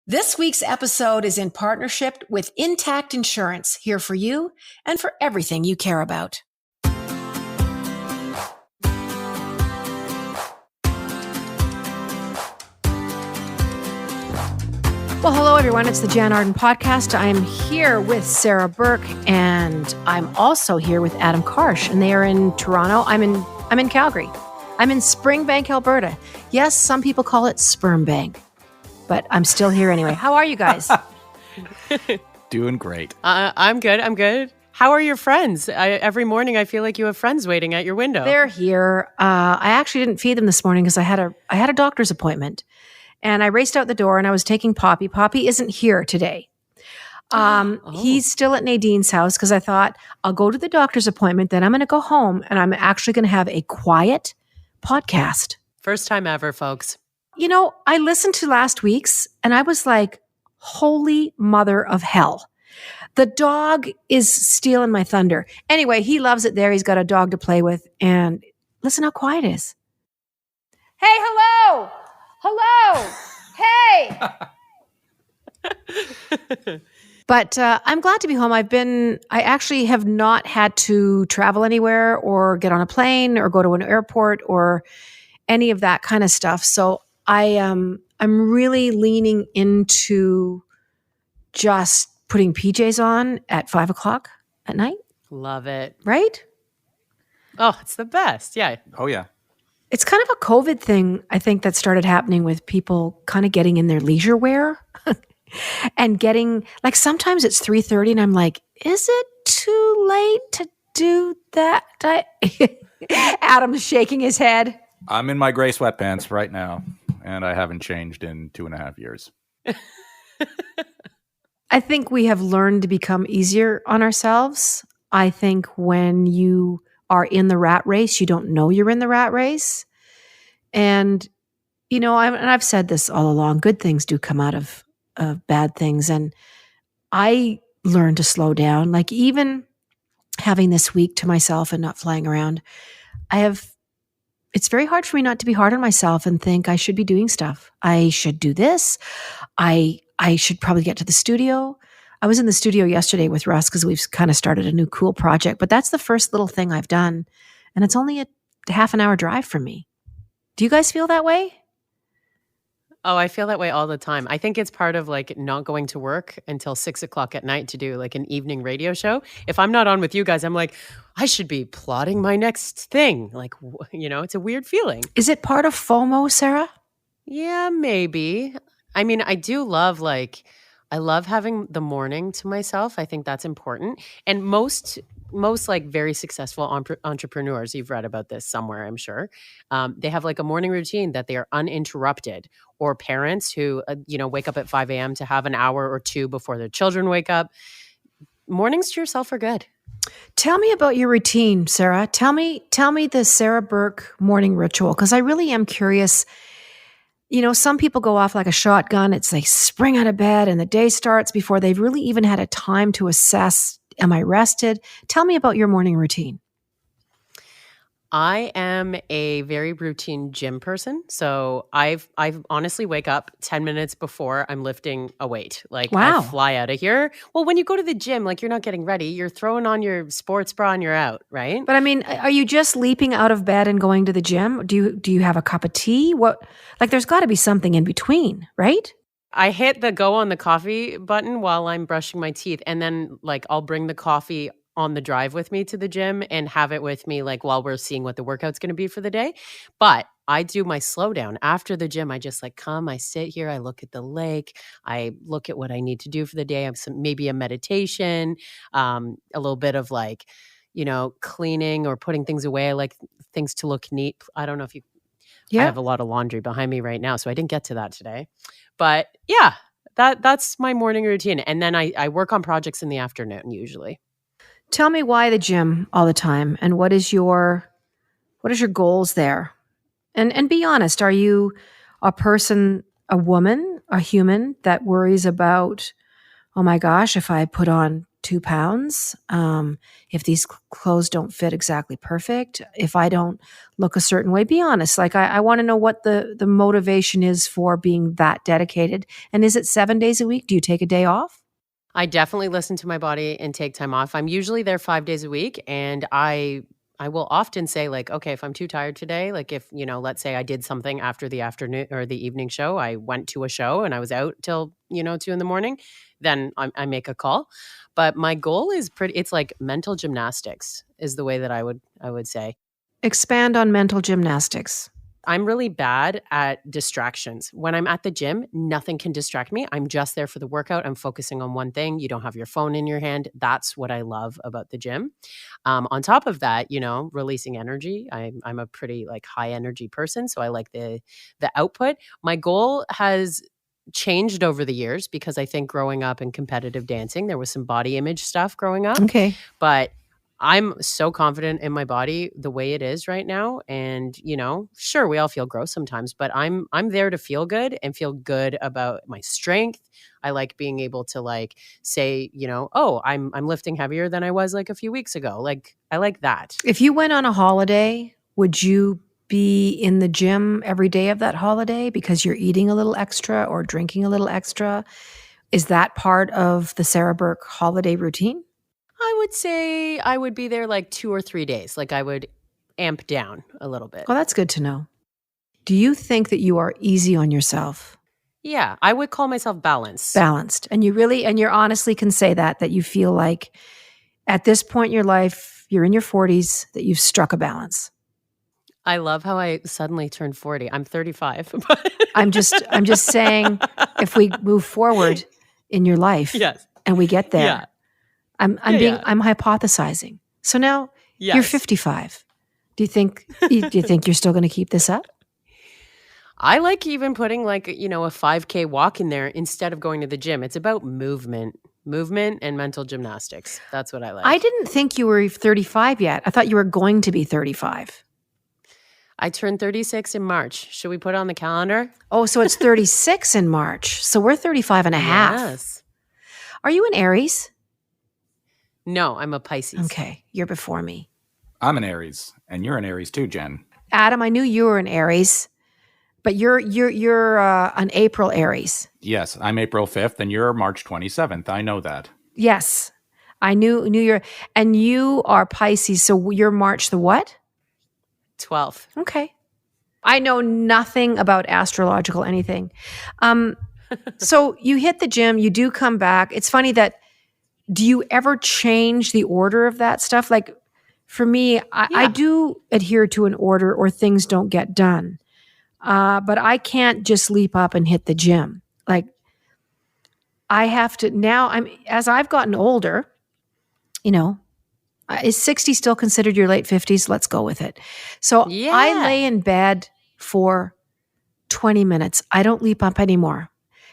This week's episode is in partnership with Intact Insurance, here for you and for everything you care about. Well, hello, everyone. It's the Jann Arden podcast. I'm here with Sarah Burke, and I'm also here with Adam Karsh, and they are in Toronto. I'm in Calgary. I'm in Springbank, Alberta. Yes, some people call it Sperm Bank, but I'm still here anyway. How are you guys? Doing great. I'm good. How are your friends? Every morning I feel like you have friends waiting at your window. They're here. I actually didn't feed them this morning because I had a doctor's appointment. And I raced out the door and I was taking Poppy. Poppy isn't here today. He's still at Nadine's house because I thought I'll go to the doctor's appointment, then I'm going to go home and I'm actually going to have a quiet podcast. First time ever, folks. You know, I listened to last week's and I was like, holy mother of hell. The dog is stealing my thunder. Anyway, he loves it there. He's got a dog to play with. And listen how quiet it is. Hey, hello. Hello. Hey. But I'm glad to be home. I actually have not had to travel anywhere or get on a plane or go to an airport or any of that kind of stuff. So I'm really leaning into just putting PJs on at 5:00 at night. Love it. Right? Oh, it's the best. Yeah. Oh, yeah. It's kind of a COVID thing, I think, that started happening with people kind of getting in their leisure wear and getting, like, sometimes it's 3:30 and I'm like, is it too late to do that? Adam's shaking his head. I'm in my gray sweatpants right now, and I haven't changed in 2.5 years. I think we have learned to become easier on ourselves. I think when you are in the rat race, you don't know you're in the rat race. And, you know, I've said this all along, good things do come out of bad things. And I learned to slow down, like even having this week to myself and not flying around. It's very hard for me not to be hard on myself and think I should be doing stuff. I should do this. I should probably get to the studio. I was in the studio yesterday with Russ because we've kind of started a new cool project, but that's the first little thing I've done. And it's only a half an hour drive from me. Do you guys feel that way? Oh, I feel that way all the time. I think it's part of like not going to work until 6:00 at night to do like an evening radio show. If I'm not on with you guys, I'm like, I should be plotting my next thing. Like, you know, it's a weird feeling. Is it part of FOMO, Sarah? Yeah, maybe. I mean, I love having the morning to myself. I think that's important. And most like very successful entrepreneurs, you've read about this somewhere, I'm sure. They have like a morning routine that they are uninterrupted, or parents who, wake up at 5 a.m. to have an hour or two before their children wake up. Mornings to yourself are good. Tell me about your routine, Sarah. Tell me the Sarah Burke morning ritual, because I really am curious. You know, some people go off like a shotgun. It's like spring out of bed and the day starts before they've really even had a time to assess, am I rested? Tell me about your morning routine. I am a very routine gym person. So I honestly wake up 10 minutes before I'm lifting a weight. Like, wow. I fly out of here. Well, when you go to the gym, like, you're not getting ready. You're throwing on your sports bra and you're out, right? But I mean, are you just leaping out of bed and going to the gym? Do you have a cup of tea? There's got to be something in between, right? I hit the go on the coffee button while I'm brushing my teeth. And then like I'll bring the coffee on the drive with me to the gym and have it with me like while we're seeing what the workout's going to be for the day. But I do my slow down after the gym. I just like come, I sit here, I look at the lake, I look at what I need to do for the day. Maybe a meditation, a little bit of like, cleaning or putting things away. I like things to look neat. I don't know if you, I have a lot of laundry behind me right now, so I didn't get to that today. But yeah, that's my morning routine. And then I work on projects in the afternoon usually. Tell me why the gym all the time, and what is your goals there? And be honest, are you a person, a woman, a human that worries about, oh my gosh, if I put on 2 pounds. If these clothes don't fit exactly perfect, if I don't look a certain way, be honest. Like I want to know what the motivation is for being that dedicated. And is it 7 days a week? Do you take a day off? I definitely listen to my body and take time off. I'm usually there 5 days a week, and I will often say, like, okay, if I'm too tired today, like if, let's say I did something after the afternoon or the evening show, I went to a show and I was out till, 2 in the morning, then I make a call. But my goal is it's like mental gymnastics is the way that I would say. Expand on mental gymnastics. I'm really bad at distractions. When I'm at the gym, nothing can distract me. I'm just there for the workout. I'm focusing on one thing. You don't have your phone in your hand. That's what I love about the gym. On top of that, releasing energy. I'm a pretty like high energy person, so I like the output. My goal has changed over the years because I think growing up in competitive dancing, there was some body image stuff growing up. Okay. But I'm so confident in my body the way it is right now. And, sure, we all feel gross sometimes, but I'm there to feel good and feel good about my strength. I like being able to like say, oh, I'm lifting heavier than I was like a few weeks ago. Like I like that. If you went on a holiday, would you be in the gym every day of that holiday because you're eating a little extra or drinking a little extra? Is that part of the Sarah Burke holiday routine? I would say I would be there like 2 or 3 days. Like I would amp down a little bit. Oh, that's good to know. Do you think that you are easy on yourself? Yeah, I would call myself balanced. Balanced. And you honestly can say that you feel like at this point in your life, you're in your 40s, that you've struck a balance. I love how I suddenly turned 40. I'm 35. I'm just saying, if we move forward in your life, yes, and we get there, yeah. I'm hypothesizing. So now you're 55. Do you think you're still going to keep this up? I like even putting like, a 5K walk in there instead of going to the gym. It's about movement and mental gymnastics. That's what I like. I didn't think you were 35 yet. I thought you were going to be 35. I turned 36 in March. Should we put it on the calendar? Oh, so it's 36 in March. So we're 35 and a half. Yes. Are you an Aries? No, I'm a Pisces. Okay, you're before me. I'm an Aries, and you're an Aries too, Jen. Adam, I knew you were an Aries, but you're an April Aries. Yes, I'm April 5th, and you're March 27th. I know that. Yes, I knew you're, and you are Pisces. So you're March the what? 12th. Okay. I know nothing about astrological anything. So you hit the gym, you do come back. It's funny that, do you ever change the order of that stuff? Like for me, I do adhere to an order or things don't get done. But I can't just leap up and hit the gym. Like I have to now, as I've gotten older, is 60 still considered your late 50s? Let's go with it. So I lay in bed for 20 minutes. I don't leap up anymore.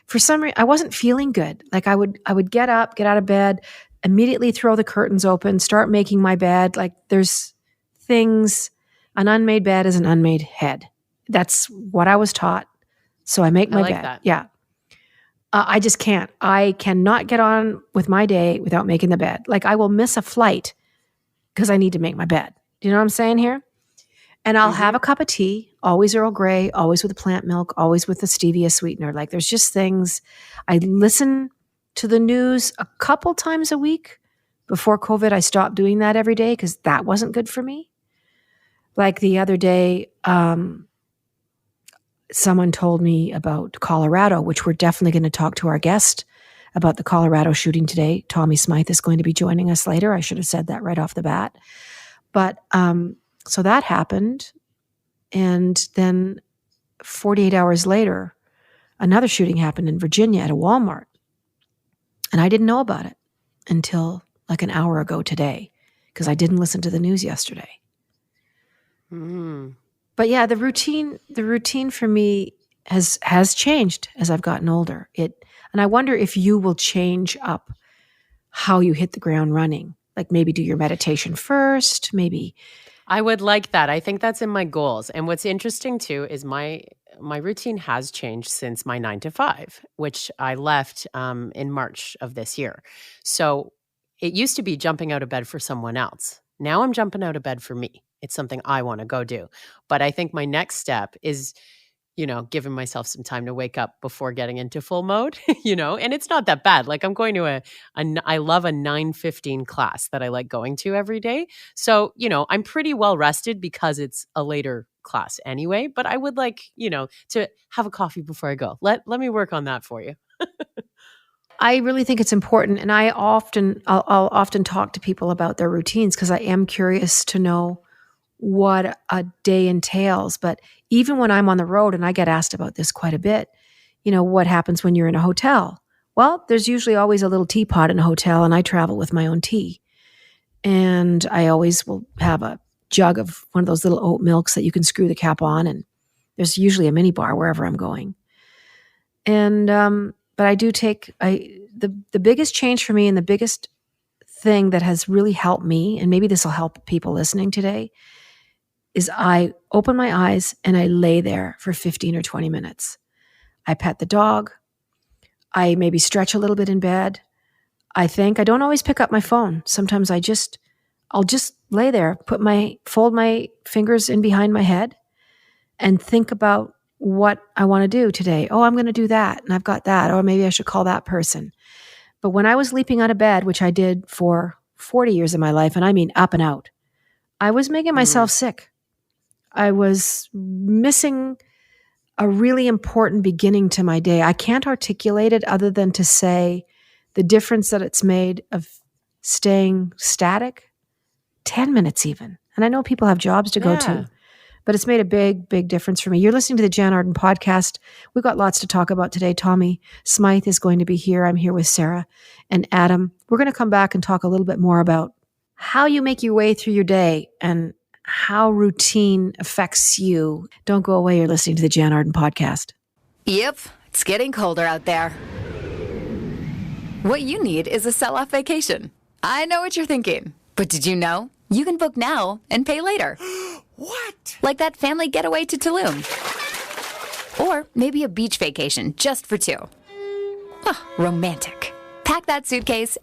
For some reason, I wasn't feeling good. Like I would get up, get out of bed, immediately throw the curtains open, start making my bed. Like there's things, an unmade bed is an unmade head. That's what I was taught. So I make my bed. That. Yeah. I just can't. I cannot get on with my day without making the bed. Like I will miss a flight because I need to make my bed. Do you know what I'm saying here? And I'll have a cup of tea, always Earl Grey, always with plant milk, always with the stevia sweetener. Like there's just things. I listen to the news a couple times a week. Before COVID, I stopped doing that every day because that wasn't good for me. Like the other day, someone told me about Colorado, which we're definitely going to talk to our guest about the Colorado shooting today. Tommy Smythe is going to be joining us later. I should have said that right off the bat. But so that happened. And then 48 hours later, another shooting happened in Virginia at a Walmart. And I didn't know about it until like an hour ago today because I didn't listen to the news yesterday. But yeah, the routine for me has changed as I've gotten older. And I wonder if you will change up how you hit the ground running. Like maybe do your meditation first, maybe. I would like that. I think that's in my goals. And what's interesting too is my routine has changed since my 9 to 5, which I left in March of this year. So it used to be jumping out of bed for someone else. Now I'm jumping out of bed for me. It's something I want to go do. But I think my next step is, giving myself some time to wake up before getting into full mode, and it's not that bad. Like I'm going to I love a 9:15 class that I like going to every day. So, I'm pretty well rested because it's a later class anyway, but I would like, to have a coffee before I go. Let me work on that for you. I really think it's important, and I'll often talk to people about their routines because I am curious to know what a day entails. But even when I'm on the road, and I get asked about this quite a bit, what happens when you're in a hotel? Well, there's usually always a little teapot in a hotel, and I travel with my own tea. And I always will have a jug of one of those little oat milks that you can screw the cap on, and there's usually a mini bar wherever I'm going. And but I do the biggest change for me, and the biggest thing that has really helped me, and maybe this will help people listening today, is I open my eyes and I lay there for 15 or 20 minutes. I pet the dog. I maybe stretch a little bit in bed. I don't always pick up my phone. Sometimes I'll just lay there, fold my fingers in behind my head and think about what I want to do today. Oh, I'm going to do that. And I've got that. Or maybe I should call that person. But when I was leaping out of bed, which I did for 40 years of my life, and I mean up and out, I was making myself sick. I was missing a really important beginning to my day. I can't articulate it other than to say the difference that it's made of staying static, 10 minutes even. And I know people have jobs to go to, but it's made a big, big difference for me. You're listening to the Jann Arden podcast. We've got lots to talk about today. Tommy Smythe is going to be here. I'm here with Sarah and Adam. We're going to come back and talk a little bit more about how you make your way through your day and how routine affects you. Don't go away. You're listening to the Jann Arden podcast. Yep, it's getting colder out there. What you need is a sell-off vacation. I know what you're thinking, but did you know you can book now and pay later? What? Like that family getaway to Tulum. Or maybe a beach vacation just for two. Oh, romantic. Pack that suitcase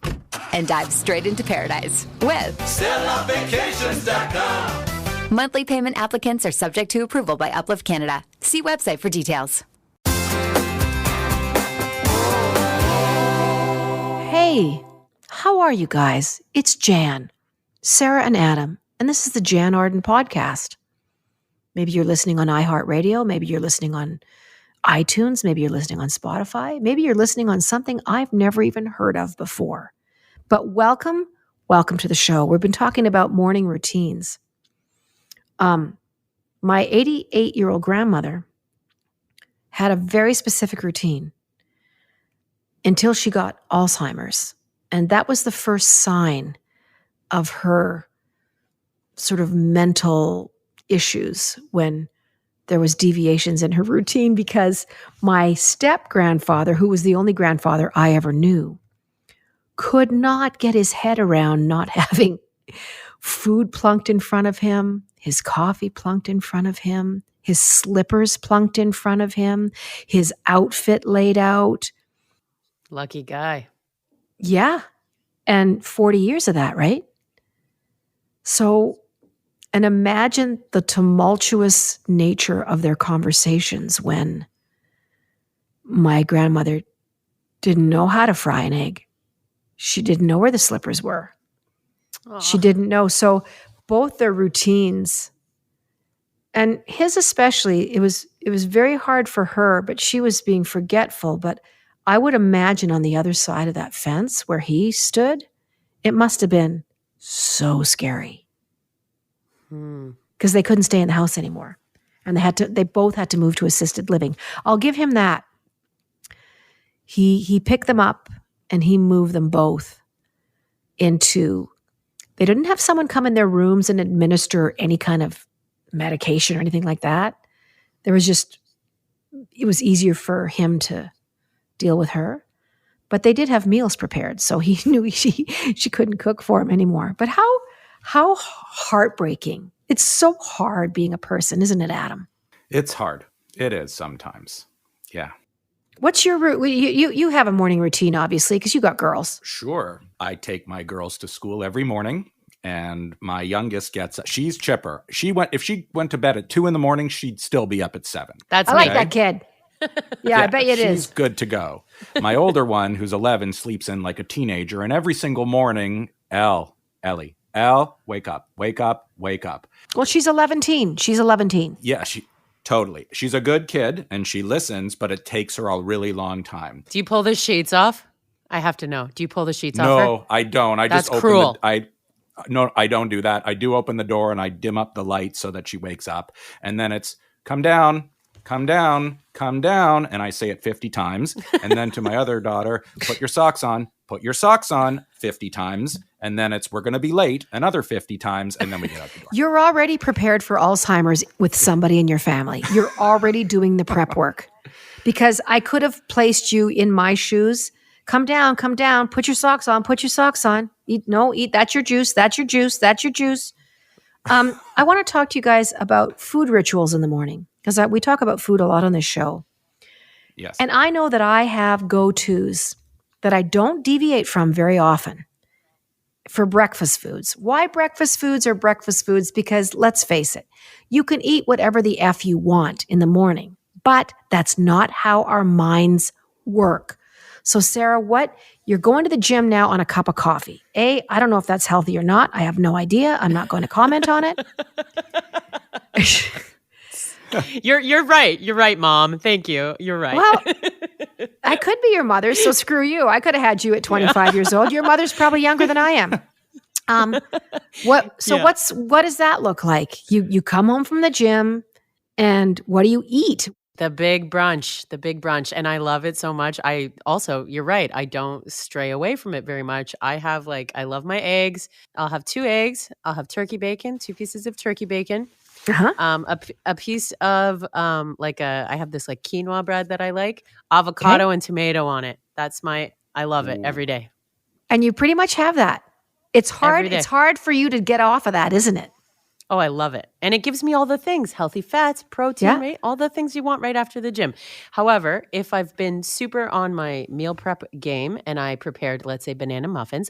and dive straight into paradise with SellOutVacations.com. monthly payment applicants are subject to approval by Uplift Canada. See website for details. Hey, how are you guys? It's Jan, Sarah, and Adam, and this is the Jann Arden podcast. Maybe you're listening on iHeartRadio. Maybe you're listening on iTunes. Maybe you're listening on Spotify. Maybe you're listening on something I've never even heard of before. But welcome to the show. We've been talking about morning routines. My 88-year-old grandmother had a very specific routine until she got Alzheimer's. And that was the first sign of her sort of mental issues, when there was deviations in her routine, because my step-grandfather, who was the only grandfather I ever knew, could not get his head around not having food plunked in front of him, his coffee plunked in front of him, his slippers plunked in front of him, his outfit laid out. Lucky guy. Yeah. And 40 years of that, right? So, and imagine the tumultuous nature of their conversations when my grandmother didn't know how to fry an egg. She didn't know where the slippers were. Aww. She didn't know. So both their routines, and his especially, it was very hard for her, but she was being forgetful. But I would imagine on the other side of that fence where he stood, it must have been so scary. Because they couldn't stay in the house anymore. And they both had to move to assisted living. I'll give him that. He picked them up and he moved them both into, they didn't have someone come in their rooms and administer any kind of medication or anything like that. It was easier for him to deal with her. But they did have meals prepared, so he knew she couldn't cook for him anymore. But how heartbreaking. It's so hard being a person, isn't it, Adam? It's hard. It is sometimes. Yeah. What's your you have a morning routine, obviously, because you got girls. Sure. I take my girls to school every morning, and my youngest she's chipper. If she went to bed at 2 a.m, she'd still be up at 7. That's I me. like that kid. Yeah, I bet you it she's is. good to go. My older one, who's 11, sleeps in like a teenager, and every single morning, Ellie, wake up, wake up, wake up. Well, she's 11. She's 11. Yeah, totally. She's a good kid, and she listens, but it takes her a really long time. Do you pull the sheets off? I have to know. Do you pull the sheets off her? No, I don't. That's just cruel. No, I don't do that. I do open the door and I dim up the light so that she wakes up. And then it's come down, come down, come down. And I say it 50 times. And then to my other daughter, put your socks on 50 times. And then we're going to be late another 50 times. And then we get out the door. You're already prepared for Alzheimer's with somebody in your family. You're already doing the prep work. Because I could have placed you in my shoes. Come down, put your socks on, eat, that's your juice. I want to talk to you guys about food rituals in the morning, because we talk about food a lot on this show. Yes. And I know that I have go-tos that I don't deviate from very often for breakfast foods. Why breakfast foods are breakfast foods? Because let's face it, you can eat whatever the F you want in the morning, but that's not how our minds work. So Sarah, you're going to the gym now on a cup of coffee. I don't know if that's healthy or not. I have no idea. I'm not going to comment on it. You're right. You're right, Mom. Thank you. You're right. Well, I could be your mother, so screw you. I could have had you at 25 years old. Your mother's probably younger than I am. What does that look like? You come home from the gym, and what do you eat? The big brunch. And I love it so much. You're right. I don't stray away from it very much. I love my eggs. I'll have 2 eggs. I'll have turkey bacon, 2 pieces of turkey bacon. Uh-huh. A piece of, I have this like quinoa bread that I like, avocado and tomato on it. I love it every day. And you pretty much have that. It's hard. It's hard for you to get off of that, isn't it? Oh, I love it. And it gives me all the things, healthy fats, protein, right? All the things you want right after the gym. However, if I've been super on my meal prep game and I prepared, let's say, banana muffins,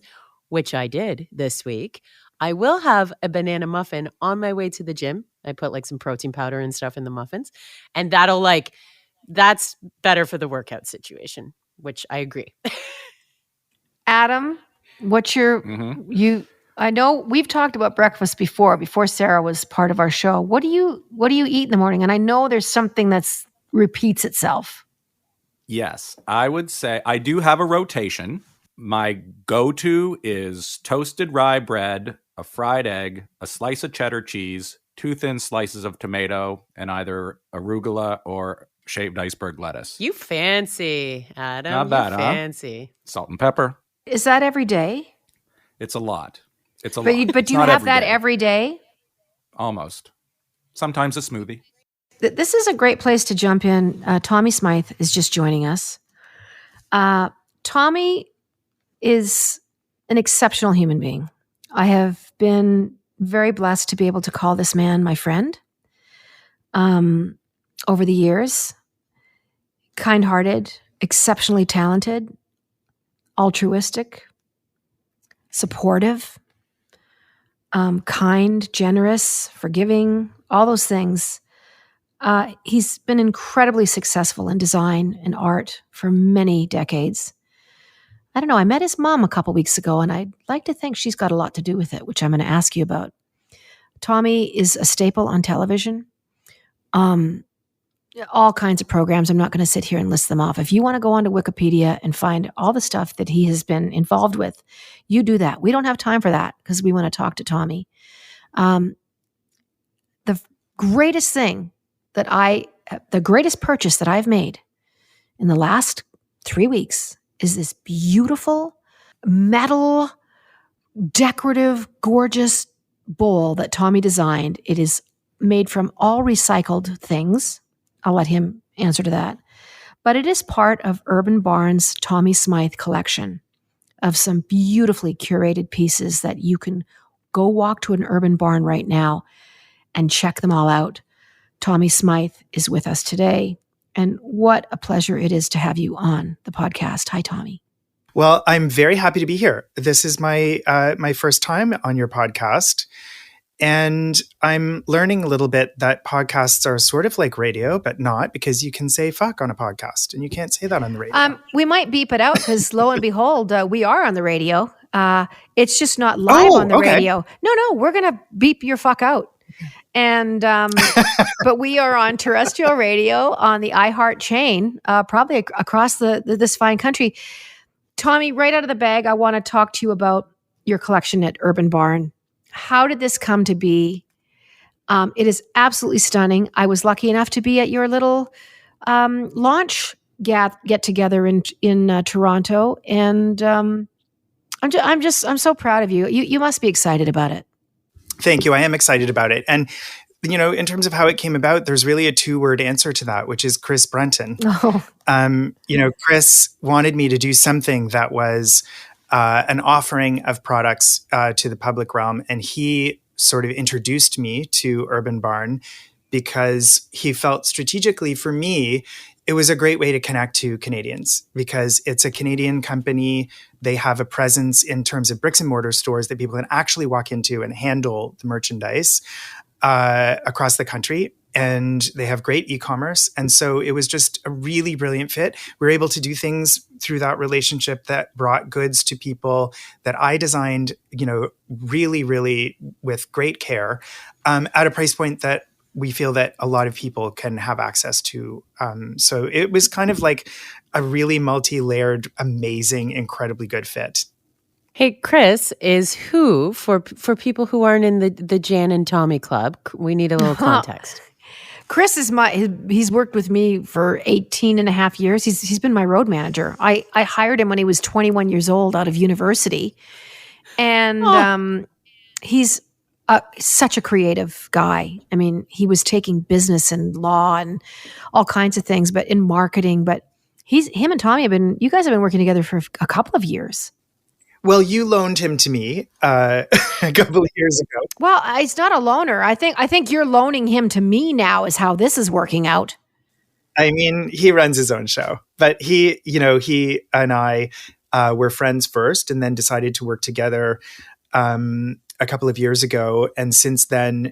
which I did this week, I will have a banana muffin on my way to the gym. I put like some protein powder and stuff in the muffins. And that's better for the workout situation, which I agree. Adam, what's your, I know we've talked about breakfast before Sarah was part of our show. What do you eat in the morning? And I know there's something that's repeats itself. Yes, I would say I do have a rotation. My go-to is toasted rye bread, a fried egg, a slice of cheddar cheese, 2 thin slices of tomato, and either arugula or shaved iceberg lettuce. You fancy, Adam. Not bad, fancy. Salt and pepper. Is that every day? It's a lot. But do you have that every day? Almost. Sometimes a smoothie. This is a great place to jump in. Tommy Smythe is just joining us. Tommy is an exceptional human being. I have been very blessed to be able to call this man my friend over the years. Kind-hearted, exceptionally talented, altruistic, supportive, kind, generous, forgiving, all those things. He's been incredibly successful in design and art for many decades. I don't know, I met his mom a couple weeks ago, and I'd like to think she's got a lot to do with it, which I'm going to ask you about. Tommy is a staple on television. All kinds of programs. I'm not going to sit here and list them off. If you want to go onto Wikipedia and find all the stuff that he has been involved with, you do that. We don't have time for that because we want to talk to Tommy. The greatest purchase that I've made in the last 3 weeks is this beautiful metal, decorative, gorgeous bowl that Tommy designed. It is made from all recycled things. I'll let him answer to that. But it is part of Urban Barn's Tommy Smythe collection of some beautifully curated pieces that you can go walk to an Urban Barn right now and check them all out. Tommy Smythe is with us today. And what a pleasure it is to have you on the podcast. Hi, Tommy. Well, I'm very happy to be here. This is my my first time on your podcast. And I'm learning a little bit that podcasts are sort of like radio, but not, because you can say fuck on a podcast and you can't say that on the radio. We might beep it out because lo and behold, we are on the radio. It's just not live on the radio. No, we're going to beep your fuck out. And but we are on terrestrial radio on the iHeart chain, probably across this fine country. Tommy, right out of the bag, I want to talk to you about your collection at Urban Barn. How did this come to be? It is absolutely stunning. I was lucky enough to be at your little launch get together in Toronto, and I'm so proud of you. You must be excited about it. Thank you. I am excited about it. And, you know, in terms of how it came about, there's really a 2-word answer to that, which is Chris Brunton. Oh. You know, Chris wanted me to do something that was an offering of products to the public realm. And he sort of introduced me to Urban Barn because he felt strategically for me, it was a great way to connect to Canadians because it's a Canadian company. They have a presence in terms of bricks and mortar stores that people can actually walk into and handle the merchandise across the country. And they have great e-commerce. And so it was just a really brilliant fit. We were able to do things through that relationship that brought goods to people that I designed, you know, really, really with great care at a price point that we feel that a lot of people can have access to. So it was kind of like a really multi-layered, amazing, incredibly good fit. Hey, Chris is who for people who aren't in the Jann and Tommy club? We need a little context. Chris is he's worked with me for 18 and a half years. He's been my road manager. I hired him when he was 21 years old out of university. And he's such a creative guy. I mean, he was taking business and law and all kinds of things, but in marketing. But him and Tommy you guys have been working together for a couple of years. Well, you loaned him to me a couple of years ago. Well, he's not a loaner. I think you're loaning him to me now is how this is working out. I mean, he runs his own show, but he and I were friends first and then decided to work together a couple of years ago. And since then,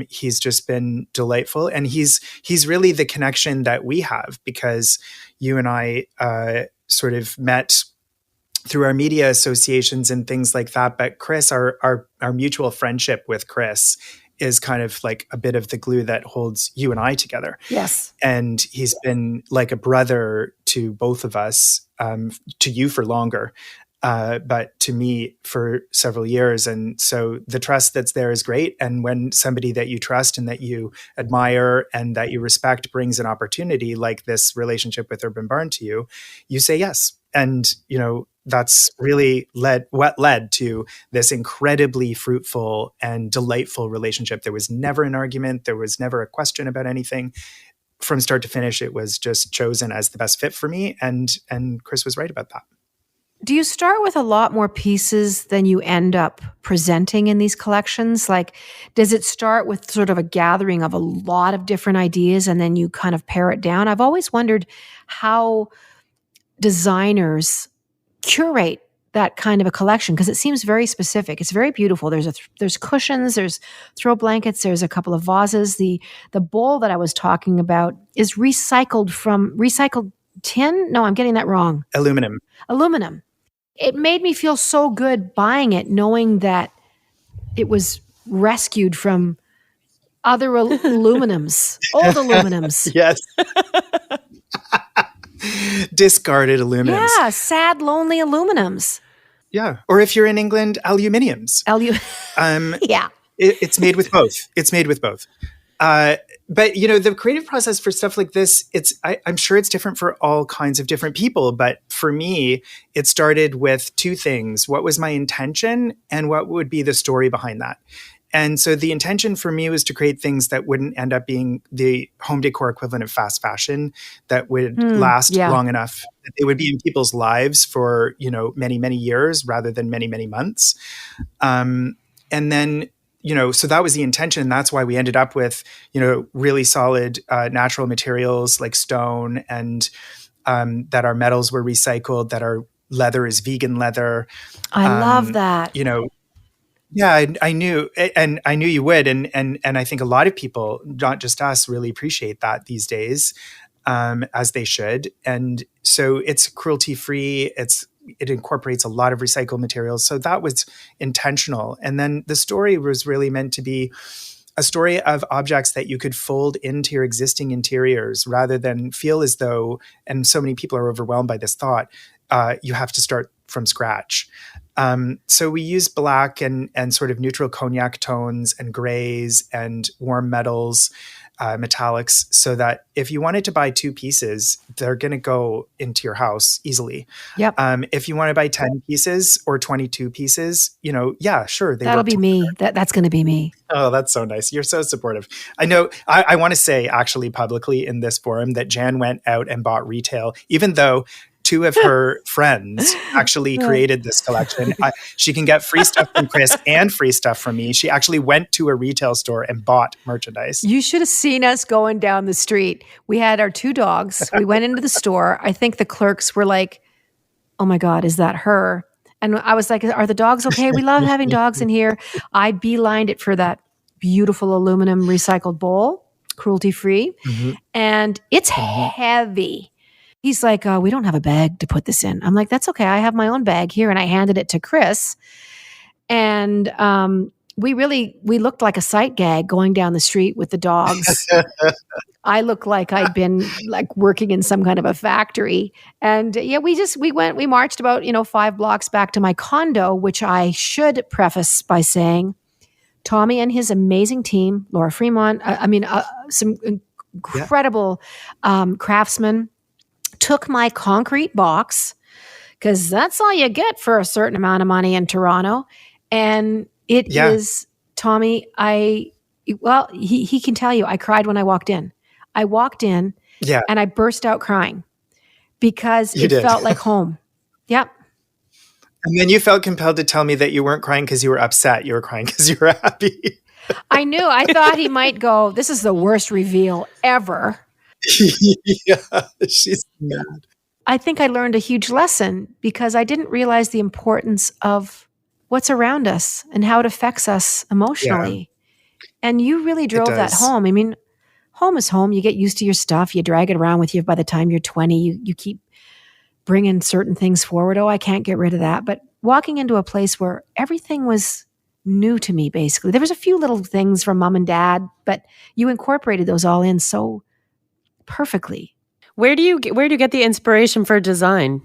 he's just been delightful. And he's really the connection that we have because you and I sort of met through our media associations and things like that. But Chris, our mutual friendship with Chris is kind of like a bit of the glue that holds you and I together. Yes. And he's been like a brother to both of us, to you for longer, but to me for several years. And so the trust that's there is great. And when somebody that you trust and that you admire and that you respect brings an opportunity like this relationship with Urban Barn to you, you say yes. And, you know, that's really what led to this incredibly fruitful and delightful relationship. There was never an argument. There was never a question about anything. From start to finish, it was just chosen as the best fit for me. And Chris was right about that. Do you start with a lot more pieces than you end up presenting in these collections? Like, does it start with sort of a gathering of a lot of different ideas and then you kind of pare it down? I've always wondered how designers curate that kind of a collection because it seems very specific. It's very beautiful. There's cushions, there's throw blankets, there's a couple of vases. The bowl that I was talking about is recycled tin. No, I'm getting that wrong. Aluminum. It made me feel so good buying it, knowing that it was rescued from other aluminums, old aluminums. Yes. Discarded aluminums. Yeah, sad, lonely aluminums. Yeah. Or if you're in England, aluminiums. Yeah. It's made with both. But, you know, the creative process for stuff like this, I'm sure it's different for all kinds of different people. But for me, it started with two things. What was my intention and what would be the story behind that? And so the intention for me was to create things that wouldn't end up being the home decor equivalent of fast fashion, that would last long enough, that they would be in people's lives for, you know, many, many years rather than many, many months. And then so that was the intention. That's why we ended up with, really solid natural materials like stone, and that our metals were recycled, that our leather is vegan leather. I love that. Yeah, I knew, and I knew you would, and I think a lot of people, not just us, really appreciate that these days, as they should. And so it's cruelty free. It incorporates a lot of recycled materials. So that was intentional. And then the story was really meant to be a story of objects that you could fold into your existing interiors, rather than feel as though, and so many people are overwhelmed by this thought, you have to start from scratch. So we use black and sort of neutral cognac tones and grays and warm metals, metallics, so that if you wanted to buy 2 pieces, they're going to go into your house easily. Yep. If you want to buy 10 pieces or 22 pieces, yeah, sure. That'll be me. That's going to be me. Oh, that's so nice. You're so supportive. I know. I want to say actually publicly in this forum that Jann went out and bought retail, even though 2 of her friends actually created this collection. She can get free stuff from Chris and free stuff from me. She actually went to a retail store and bought merchandise. You should have seen us going down the street. We had our 2 dogs. We went into the store. I think the clerks were like, "Oh my God, is that her?" And I was like, "Are the dogs okay? We love having dogs in here." I beelined it for that beautiful aluminum recycled bowl, cruelty free. Mm-hmm. And it's heavy. He's like, "We don't have a bag to put this in." I'm like, "That's okay. I have my own bag here." And I handed it to Chris. And we looked like a sight gag going down the street with the dogs. I looked like I'd been like working in some kind of a factory. And we marched about, 5 blocks back to my condo, which I should preface by saying Tommy and his amazing team, Laura Fremont, some incredible craftsmen, took my concrete box, because that's all you get for a certain amount of money in Toronto. And it is, Tommy, he can tell you, I cried when I walked in. I walked in and I burst out crying because it felt like home. Yep. And then you felt compelled to tell me that you weren't crying because you were upset. You were crying because you were happy. I knew. I thought he might go, "This is the worst reveal ever." Yeah, she's mad. I think I learned a huge lesson because I didn't realize the importance of what's around us and how it affects us emotionally. Yeah. And you really drove that home. I mean, home is home. You get used to your stuff. You drag it around with you. By the time you're 20, you keep bringing certain things forward. Oh, I can't get rid of that. But walking into a place where everything was new to me, basically. There was a few little things from mom and dad, but you incorporated those all in so perfectly. Where do you get the inspiration for design?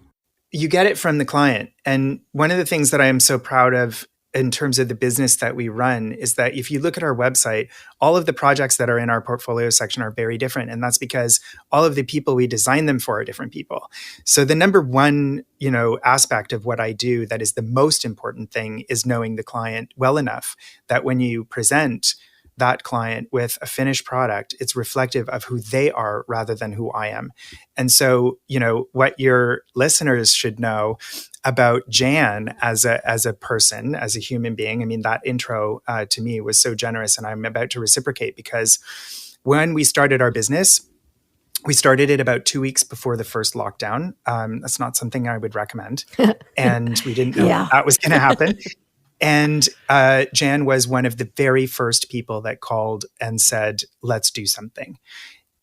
You get it from the client. And one of the things that I am so proud of in terms of the business that we run is that if you look at our website, all of the projects that are in our portfolio section are very different. And that's because all of the people we design them for are different people. So the number one, aspect of what I do that is the most important thing is knowing the client well enough that when you present that client with a finished product, it's reflective of who they are rather than who I am. And so, what your listeners should know about Jann as a person, as a human being. I mean, that intro to me was so generous, and I'm about to reciprocate, because when we started our business, we started it about 2 weeks before the first lockdown. That's not something I would recommend. And we didn't know that was going to happen. And Jann was one of the very first people that called and said, "Let's do something."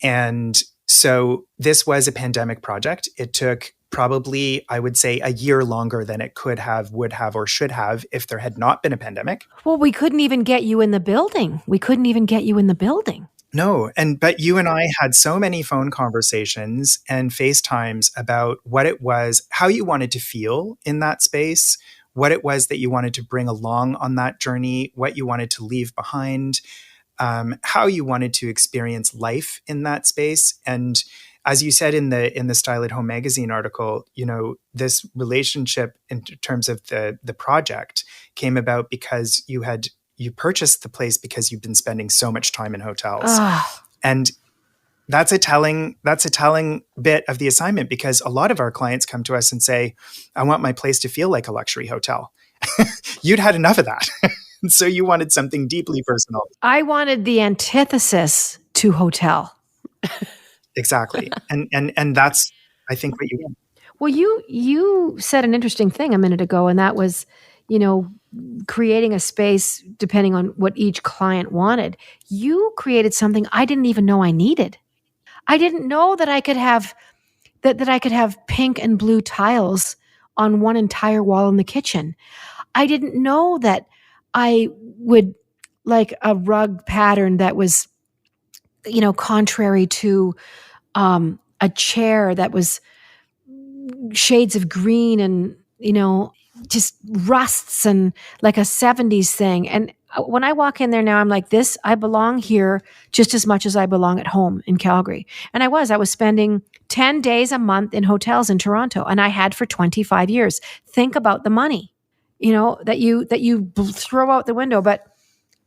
And so this was a pandemic project. It took probably, I would say, a year longer than it could have, would have, or should have if there had not been a pandemic. Well, we couldn't even get you in the building. No. But you and I had so many phone conversations and FaceTimes about what it was, how you wanted to feel in that space, what it was that you wanted to bring along on that journey, what you wanted to leave behind, how you wanted to experience life in that space. And as you said in the Style at Home magazine article, this relationship in terms of the project came about because you purchased the place because you've been spending so much time in hotels. And that's a telling bit of the assignment, because a lot of our clients come to us and say, "I want my place to feel like a luxury hotel." You'd had enough of that. So you wanted something deeply personal. I wanted the antithesis to hotel. Exactly. And that's, I think, what you get. Well, you said an interesting thing a minute ago, and that was, you know, creating a space depending on what each client wanted. You created something I didn't even know I needed. I didn't know that I could have that I could have pink and blue tiles on one entire wall in the kitchen. I didn't know that I would like a rug pattern that was, you know, contrary to a chair that was shades of green and, you know, just rusts and like a 70s thing. And when I walk in there now, I'm like, this, I belong here just as much as I belong at home in Calgary. And I was spending 10 days a month in hotels in Toronto, and I had for 25 years. Think about the money, you know, that you throw out the window. But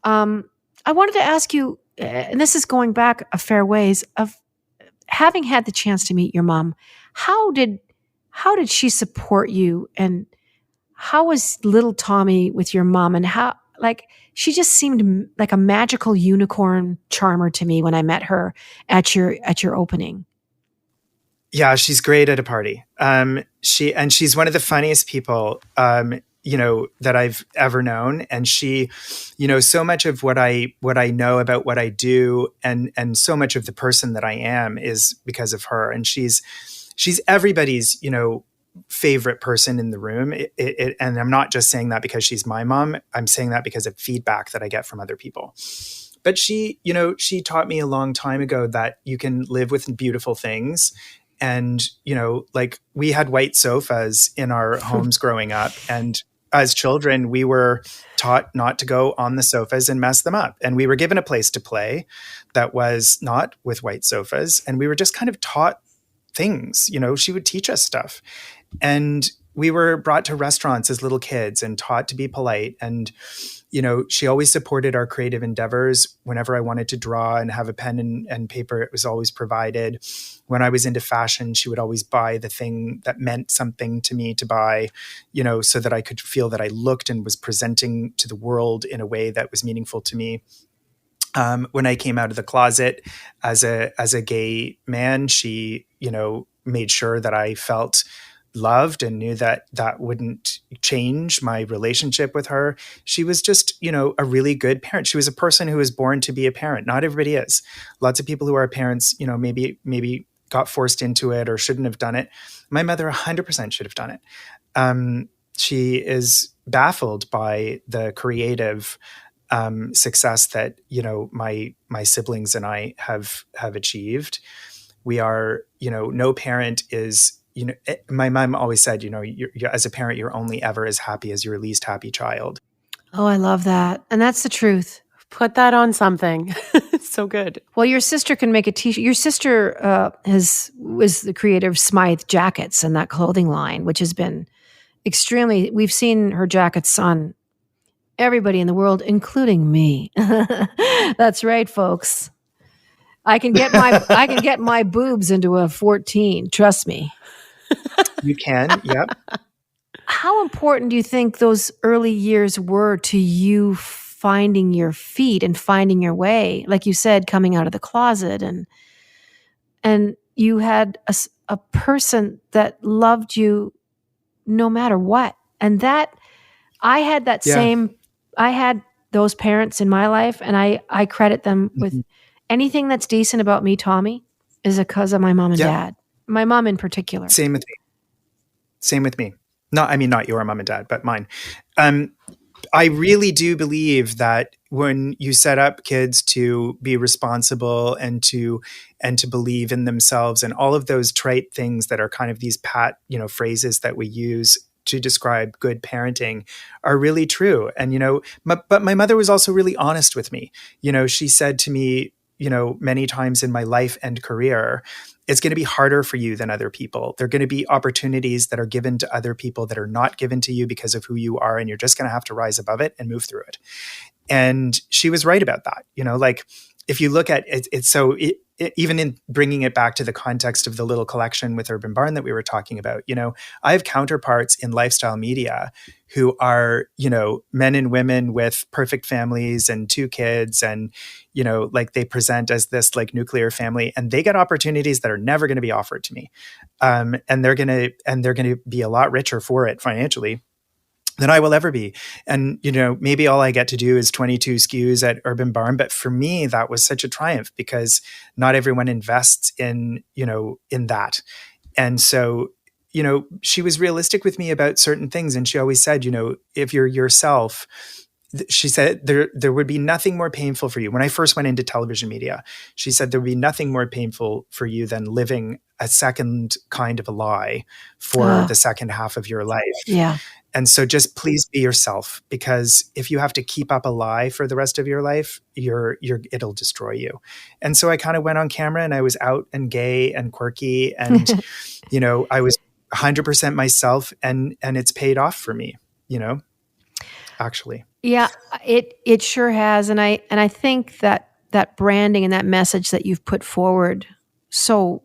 I wanted to ask you, and this is going back a fair ways, of having had the chance to meet your mom, how did she support you, and how was little Tommy with your mom, and how, like, she just seemed like a magical unicorn charmer to me when I met her at your opening. Yeah, she's great at a party. She's one of the funniest people, you know, that I've ever known. And she, you know, so much of what I know about what I do, and so much of the person that I am is because of her. And she's everybody's, you know, favorite person in the room. And I'm not just saying that because she's my mom. I'm saying that because of feedback that I get from other people. But she, you know, she taught me a long time ago that you can live with beautiful things. And, you know, like, we had white sofas in our homes growing up. And as children, we were taught not to go on the sofas and mess them up. And we were given a place to play that was not with white sofas. And we were just kind of taught things. You know, she would teach us stuff. And we were brought to restaurants as little kids and taught to be polite. And, you know, she always supported our creative endeavors. Whenever I wanted to draw and have a pen and paper, it was always provided. When I was into fashion, she would always buy the thing that meant something to me to buy, you know, so that I could feel that I looked and was presenting to the world in a way that was meaningful to me. When I came out of the closet as a gay man, she, you know, made sure that I felt loved and knew that that wouldn't change my relationship with her. She was just, you know, a really good parent. She was a person who was born to be a parent. Not everybody is. Lots of people who are parents, you know, maybe got forced into it or shouldn't have done it. My mother 100% should have done it. She is baffled by the creative success that, you know, my siblings and I have achieved. We are, you know, no parent is, you know, my mom always said, you know, you're, as a parent, you're only ever as happy as your least happy child. Oh, I love that. And that's the truth. Put that on something. It's so good. Well, your sister can make a t-shirt. Your sister was the creator of Smythe jackets and that clothing line, which has been extremely, we've seen her jackets on everybody in the world, including me. That's right, folks. I can get my boobs into a 14. Trust me. You can. Yep. How important do you think those early years were to you finding your feet and finding your way? Like you said, coming out of the closet, and you had a person that loved you no matter what. And that I had that same, I had those parents in my life, and I credit them with anything that's decent about me, Tommy, is because of my mom and dad. My mom in particular. Same with me. Not your mom and dad, but mine. I really do believe that when you set up kids to be responsible and to believe in themselves, and all of those trite things that are kind of these pat, you know, phrases that we use to describe good parenting are really true. And, you know, but my mother was also really honest with me. You know, she said to me, you know, many times in my life and career, it's going to be harder for you than other people. There are going to be opportunities that are given to other people that are not given to you because of who you are. And you're just going to have to rise above it and move through it. And she was right about that. You know, like, if you look at it, even in bringing it back to the context of the little collection with Urban Barn that we were talking about, I have counterparts in lifestyle media who are, men and women with perfect families and 2 kids, and, like they present as this like nuclear family, and they get opportunities that are never going to be offered to me. And they're going to be a lot richer for it financially than I will ever be. And, maybe all I get to do is 22 SKUs at Urban Barn. But for me, that was such a triumph because not everyone invests in that. And so, she was realistic with me about certain things. And she always said, if you're yourself, she said there would be nothing more painful for you. When I first went into television media, she said there would be nothing more painful for you than living a second kind of a lie for the second half of your life. Yeah. And so just please be yourself, because if you have to keep up a lie for the rest of your life, it'll destroy you. And so I kind of went on camera and I was out and gay and quirky and, I was 100% myself, and it's paid off for me, actually. Yeah, it sure has. And I think that branding and that message that you've put forward so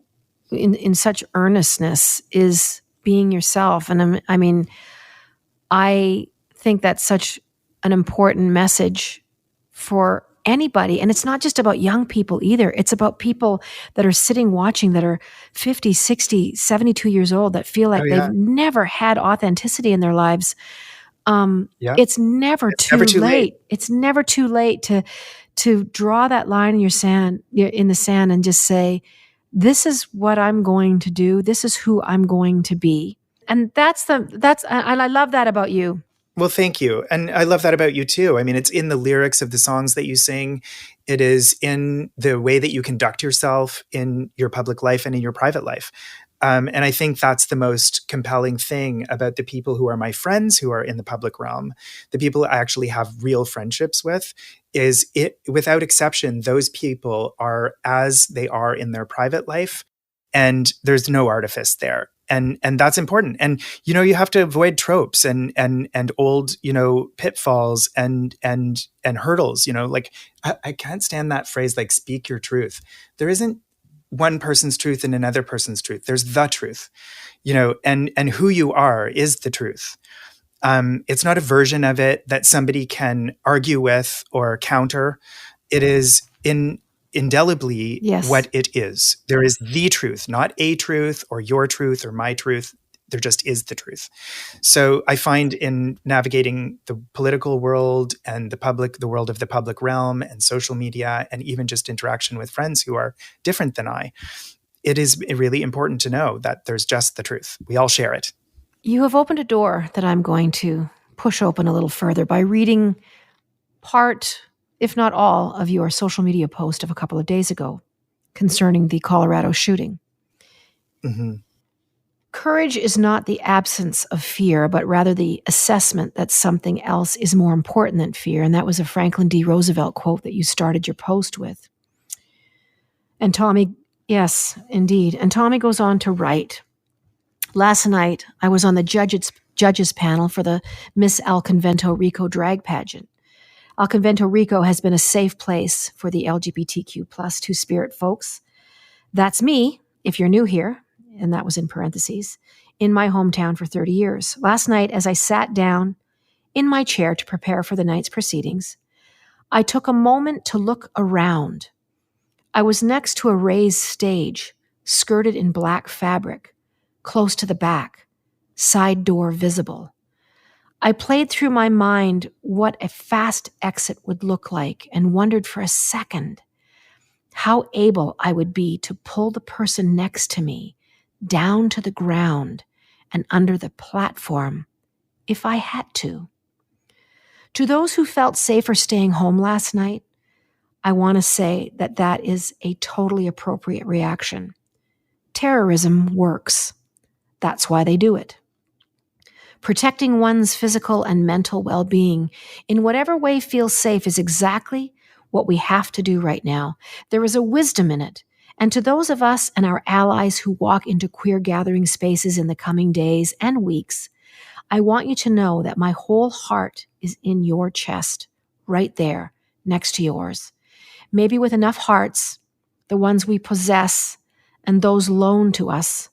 in such earnestness is being yourself. And I think that's such an important message for anybody. And it's not just about young people either. It's about people that are sitting watching that are 50, 60, 72 years old that feel like they've never had authenticity in their lives. It's never too late. It's never too late to draw that line in the sand and just say, this is what I'm going to do. This is who I'm going to be. And I love that about you. Well, thank you. And I love that about you too. It's in the lyrics of the songs that you sing. It is in the way that you conduct yourself in your public life and in your private life. And I think that's the most compelling thing about the people who are my friends who are in the public realm, the people I actually have real friendships with, is it, without exception, those people are as they are in their private life, and there's no artifice there. And that's important. And, you have to avoid tropes and old, pitfalls and hurdles, like I can't stand that phrase, like speak your truth. There isn't one person's truth and another person's truth. There's the truth, and who you are is the truth. It's not a version of it that somebody can argue with or counter. It is indelibly what it is. There is the truth, not a truth or your truth or my truth. There just is the truth. So I find in navigating the political world and the world of the public realm and social media, and even just interaction with friends who are different than I, it is really important to know that there's just the truth. We all share it. You have opened a door that I'm going to push open a little further by reading part, if not all, of your social media post of a couple of days ago concerning the Colorado shooting. Mm-hmm. Courage is not the absence of fear, but rather the assessment that something else is more important than fear. And that was a Franklin D. Roosevelt quote that you started your post with. And Tommy, yes, indeed. And Tommy goes on to write, last night I was on the judges panel for the Miss El Convento Rico drag pageant. El Convento Rico has been a safe place for the LGBTQ plus Two-Spirit folks. That's me, if you're new here, and that was in parentheses, in my hometown for 30 years. Last night, as I sat down in my chair to prepare for the night's proceedings, I took a moment to look around. I was next to a raised stage, skirted in black fabric, close to the back, side door visible. I played through my mind what a fast exit would look like and wondered for a second how able I would be to pull the person next to me down to the ground and under the platform if I had to. To those who felt safer staying home last night, I want to say that that is a totally appropriate reaction. Terrorism works. That's why they do it. Protecting one's physical and mental well-being in whatever way feels safe is exactly what we have to do right now. There is a wisdom in it. And to those of us and our allies who walk into queer gathering spaces in the coming days and weeks, I want you to know that my whole heart is in your chest, right there, next to yours. Maybe with enough hearts the ones we possess, and those loaned to us,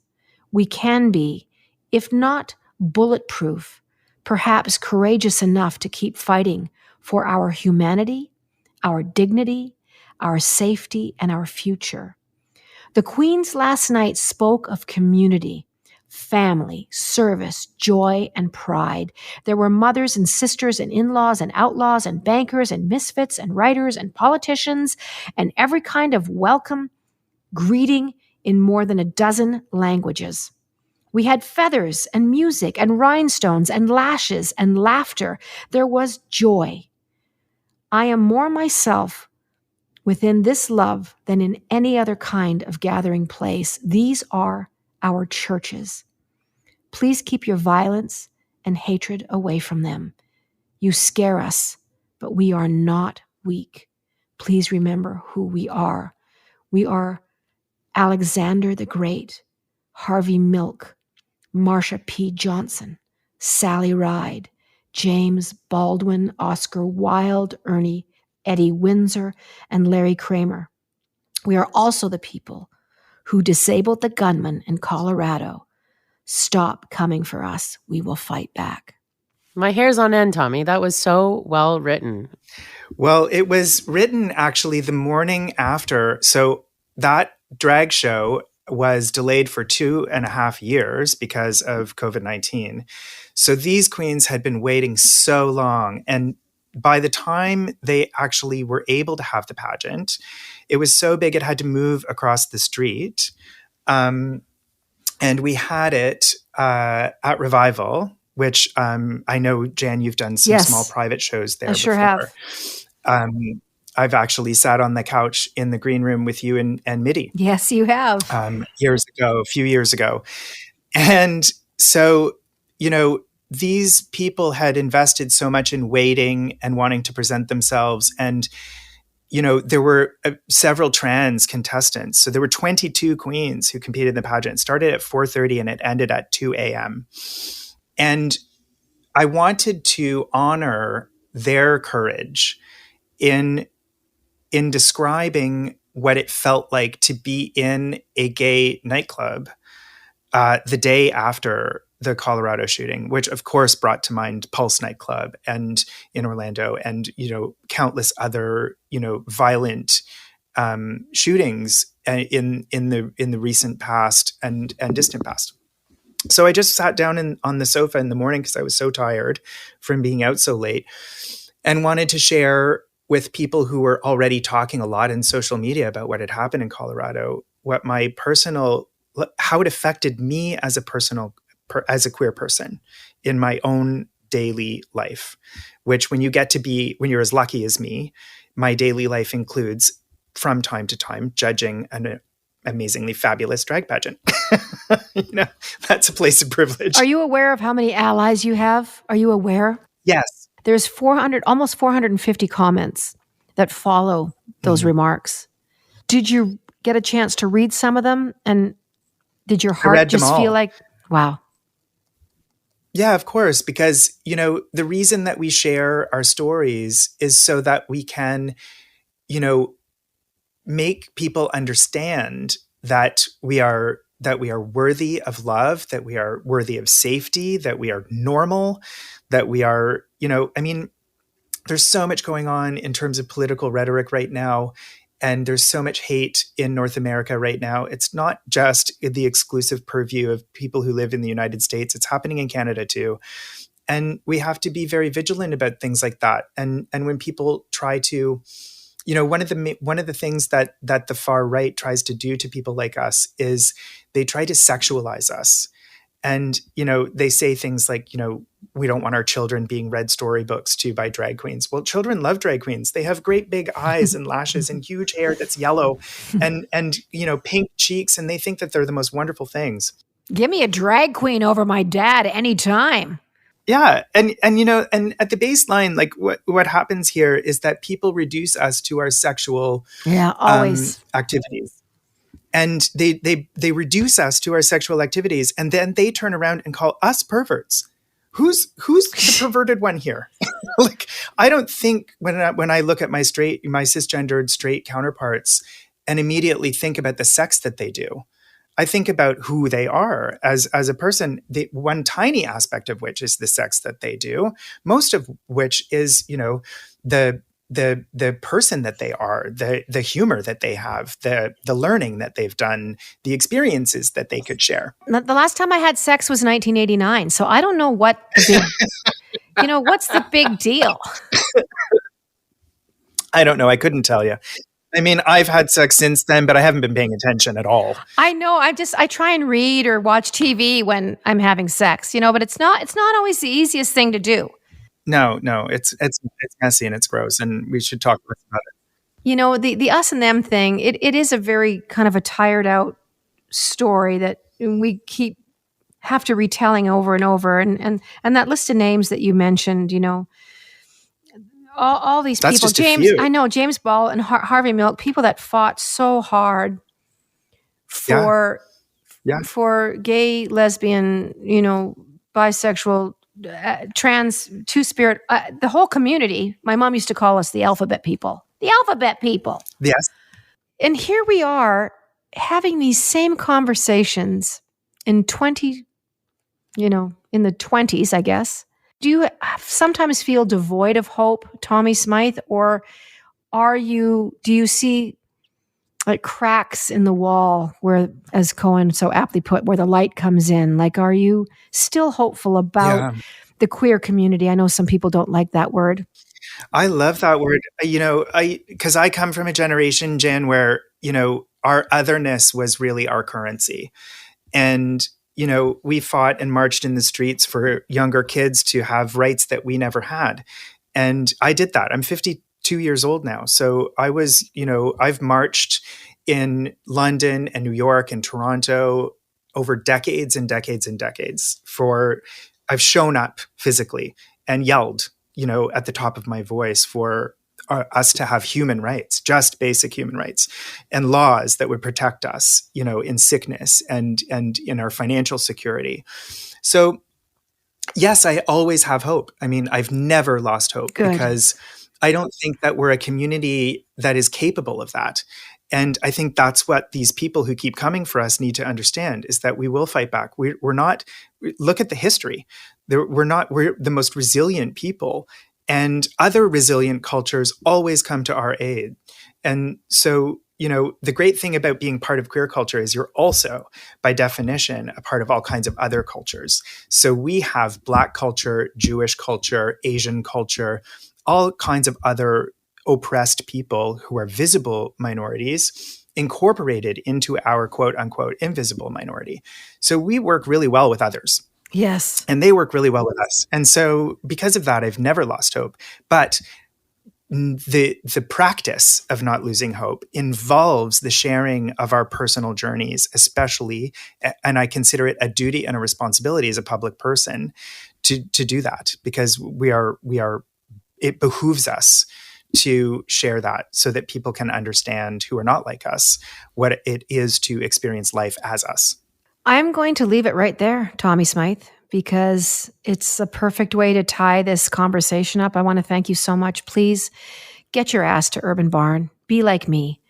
we can be, if not bulletproof, perhaps courageous enough to keep fighting for our humanity, our dignity, our safety, and our future. The Queens last night spoke of community, family, service, joy, and pride. There were mothers and sisters and in-laws and outlaws and bankers and misfits and writers and politicians and every kind of welcome greeting in more than a dozen languages. We had feathers and music and rhinestones and lashes and laughter. There was joy. I am more myself within this love than in any other kind of gathering place. These are our churches. Please keep your violence and hatred away from them. You scare us, but we are not weak. Please remember who we are. We are Alexander the Great, Harvey Milk, Marsha P. Johnson, Sally Ride, James Baldwin, Oscar Wilde, Eddie Windsor, and Larry Kramer. We are also the people who disabled the gunman in Colorado. Stop coming for us. We will fight back. My hair's on end, Tommy. That was so well written. Well, it was written actually the morning after. So that drag show was delayed for 2.5 years because of COVID-19. So these queens had been waiting so long. And by the time they actually were able to have the pageant, it was so big it had to move across the street. And we had it at Revival, which I know, Jan, you've done some Yes. small private shows there I sure before. have. I've actually sat on the couch in the green room with you and Mitty Yes, you have. a few years ago. And so, these people had invested so much in waiting and wanting to present themselves. And, there were several trans contestants. So there were 22 queens who competed in the pageant. It started at 4:30 and it ended at 2 a.m. And I wanted to honor their courage in describing what it felt like to be in a gay nightclub the day after the Colorado shooting, which of course brought to mind Pulse nightclub and in Orlando and, countless other, violent shootings in the recent past and distant past. So I just sat down on the sofa in the morning because I was so tired from being out so late and wanted to share with people who were already talking a lot in social media about what had happened in Colorado, how it affected me as a queer person in my own daily life, which when you're as lucky as me, my daily life includes from time to time judging an amazingly fabulous drag pageant. That's a place of privilege. Are you aware of how many allies you have? Are you aware? Yes. There's almost 450 comments that follow those remarks. Did you get a chance to read some of them? And did your heart just feel like, wow? Yeah, of course. Because, the reason that we share our stories is so that we can, make people understand that we are worthy of love, that we are worthy of safety, that we are normal, that we are, there's so much going on in terms of political rhetoric right now. And there's so much hate in North America right now. It's not just the exclusive purview of people who live in the United States. It's happening in Canada too. And we have to be very vigilant about things like that. And when people try to, one of the things that the far right tries to do to people like us is they try to sexualize us. And, they say things like, we don't want our children being read storybooks to by drag queens. Well, children love drag queens. They have great big eyes and lashes and huge hair that's yellow and pink cheeks. And they think that they're the most wonderful things. Give me a drag queen over my dad anytime. Yeah. And at the baseline, like what happens here is that people reduce us to our sexual always activities. And they reduce us to our sexual activities, and then they turn around and call us perverts. Who's the perverted one here? Like, I don't think when I look at my cisgendered straight counterparts, and immediately think about the sex that they do. I think about who they are as a person. One tiny aspect of which is the sex that they do, most of which is, the person that they are, the humor that they have, the learning that they've done, the experiences that they could share. The last time I had sex was 1989, so I don't know what the big, what's the big deal? I don't know. I couldn't tell you. I mean, I've had sex since then, but I haven't been paying attention at all. I know. I try and read or watch TV when I'm having sex, but it's not always the easiest thing to do. No, it's messy and it's gross, and we should talk less about it. The us and them thing, it is a very kind of a tired out story that we have to retelling over and over. And that list of names that you mentioned, all these That's people, just a James, few. I know James Ball and Harvey Milk, people that fought so hard for gay, lesbian, bisexual, trans, two-spirit, the whole community. My mom used to call us the alphabet people. The alphabet people. Yes. And here we are having these same conversations in in the 20s, I guess. Do you sometimes feel devoid of hope, Tommy Smythe, or do you see like cracks in the wall where, as Cohen so aptly put, where the light comes in? Like, are you still hopeful about the queer community? I know some people don't like that word. I love that word. Because I come from a generation, Jan, where, our otherness was really our currency. And we fought and marched in the streets for younger kids to have rights that we never had. And I did that. I'm 52 years old now. So I was, I've marched in London and New York and Toronto over decades and decades and decades I've shown up physically and yelled, at the top of my voice for us to have human rights, just basic human rights, and laws that would protect us, in sickness and in our financial security. So, yes, I always have hope. I mean, I've never lost hope. Good. Because I don't think that we're a community that is capable of that. And I think that's what these people who keep coming for us need to understand, is that we will fight back. We're not, look at the history. We're the most resilient people. And other resilient cultures always come to our aid. And so, the great thing about being part of queer culture is you're also, by definition, a part of all kinds of other cultures. So we have Black culture, Jewish culture, Asian culture, all kinds of other oppressed people who are visible minorities incorporated into our quote unquote invisible minority. So we work really well with others. Yes. And they work really well with us. And so because of that, I've never lost hope. But the practice of not losing hope involves the sharing of our personal journeys, especially, and I consider it a duty and a responsibility as a public person to do that, because it behooves us to share that so that people can understand, who are not like us, what it is to experience life as us. I'm going to leave it right there, Tommy Smythe, because it's a perfect way to tie this conversation up. I want to thank you so much. Please get your ass to Urban Barn. Be like me.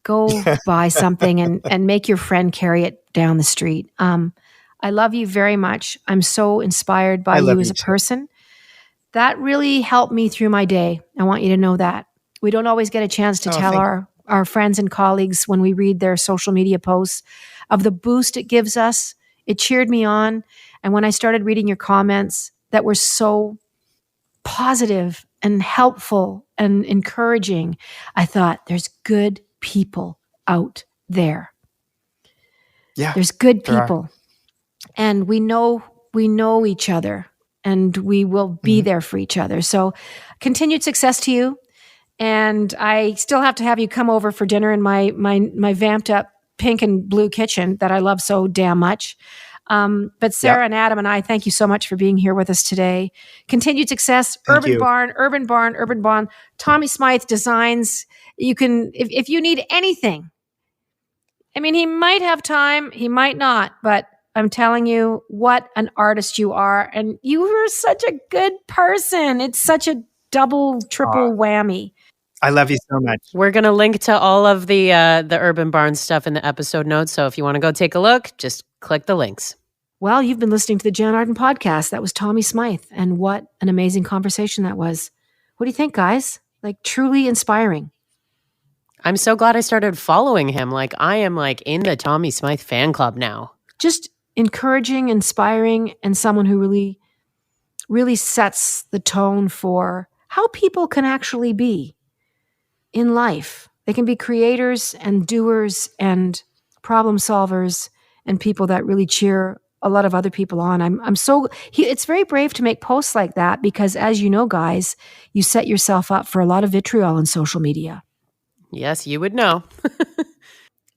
Go buy something and make your friend carry it down the street. I love you very much. I'm so inspired by you as a person. That really helped me through my day. I want you to know that. We don't always get a chance to tell our friends and colleagues when we read their social media posts of the boost it gives us. It cheered me on. And when I started reading your comments that were so positive and helpful and encouraging, I thought, there's good people out there. Yeah, there's good people. And we know each other, and we will be there for each other. So continued success to you. And I still have to have you come over for dinner in my vamped up pink and blue kitchen that I love so damn much. But Sarah and Adam and I, thank you so much for being here with us today. Continued success. Urban Barn. Tommy Smythe Designs. You can, if you need anything. I mean, he might have time, he might not, but I'm telling you, what an artist you are. And you were such a good person. It's such a double, triple whammy. I love you so much. We're going to link to all of the Urban Barn stuff in the episode notes. So if you want to go take a look, just click the links. Well, you've been listening to the Jann Arden podcast. That was Tommy Smythe. And what an amazing conversation that was. What do you think, guys? Like, truly inspiring. I'm so glad I started following him. Like, I am like in the Tommy Smythe fan club now. Just encouraging, inspiring, and someone who really, really sets the tone for how people can actually be in life. They can be creators and doers and problem solvers and people that really cheer a lot of other people on. It's very brave to make posts like that because, as you know, guys, you set yourself up for a lot of vitriol on social media. Yes, you would know.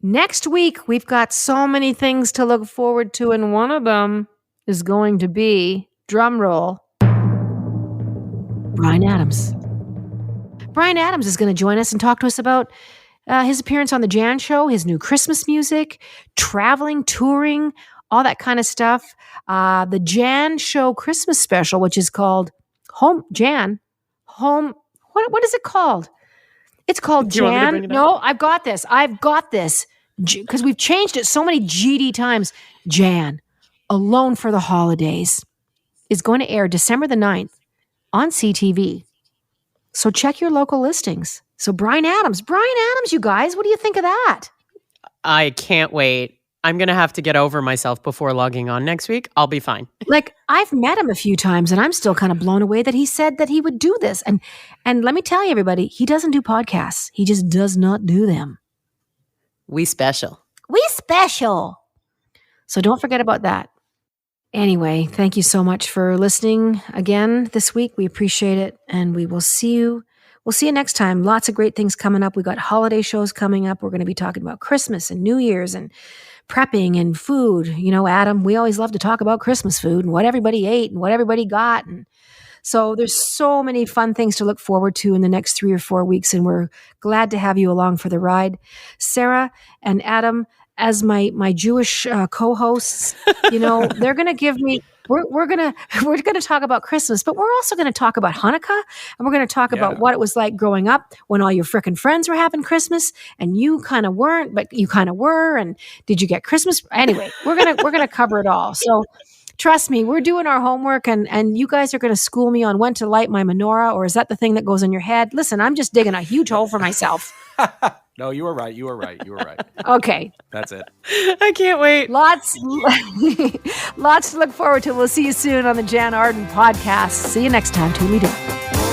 Next week, we've got so many things to look forward to, and one of them is going to be, drum roll, Bryan Adams. Bryan Adams is going to join us and talk to us about his appearance on The Jann Show, his new Christmas music, traveling, touring, all that kind of stuff. The Jann Show Christmas special, which is called Home. What is it called? It's called Jann. No, I've got this. Because we've changed it so many GD times. Jann, Alone for the Holidays, is going to air December the 9th on CTV. So check your local listings. So Bryan Adams, you guys, what do you think of that? I can't wait. I'm going to have to get over myself before logging on next week. I'll be fine. Like, I've met him a few times and I'm still kind of blown away that he said that he would do this. And let me tell you, everybody, he doesn't do podcasts. He just does not do them. We special. So don't forget about that. Anyway, thank you so much for listening again this week. We appreciate it. And we will see you. We'll see you next time. Lots of great things coming up. We got holiday shows coming up. We're going to be talking about Christmas and New Year's and prepping and food. You know, Adam, we always love to talk about Christmas food and what everybody ate and what everybody got. And so there's so many fun things to look forward to in the next 3 or 4 weeks. And we're glad to have you along for the ride. Sarah and Adam, as my Jewish co-hosts, you know, they're going to give me, we're going to talk about Christmas, but we're also going to talk about Hanukkah, and we're going to talk about what it was like growing up when all your frickin' friends were having Christmas and you kind of weren't, but you kind of were. And did you get Christmas? Anyway, we're going to cover it all. So trust me, we're doing our homework, and you guys are going to school me on when to light my menorah, or is that the thing that goes in your head? Listen, I'm just digging a huge hole for myself. No, you were right. Okay. That's it. I can't wait. Lots to look forward to. We'll see you soon on the Jann Arden podcast. See you next time. Toodly-doo.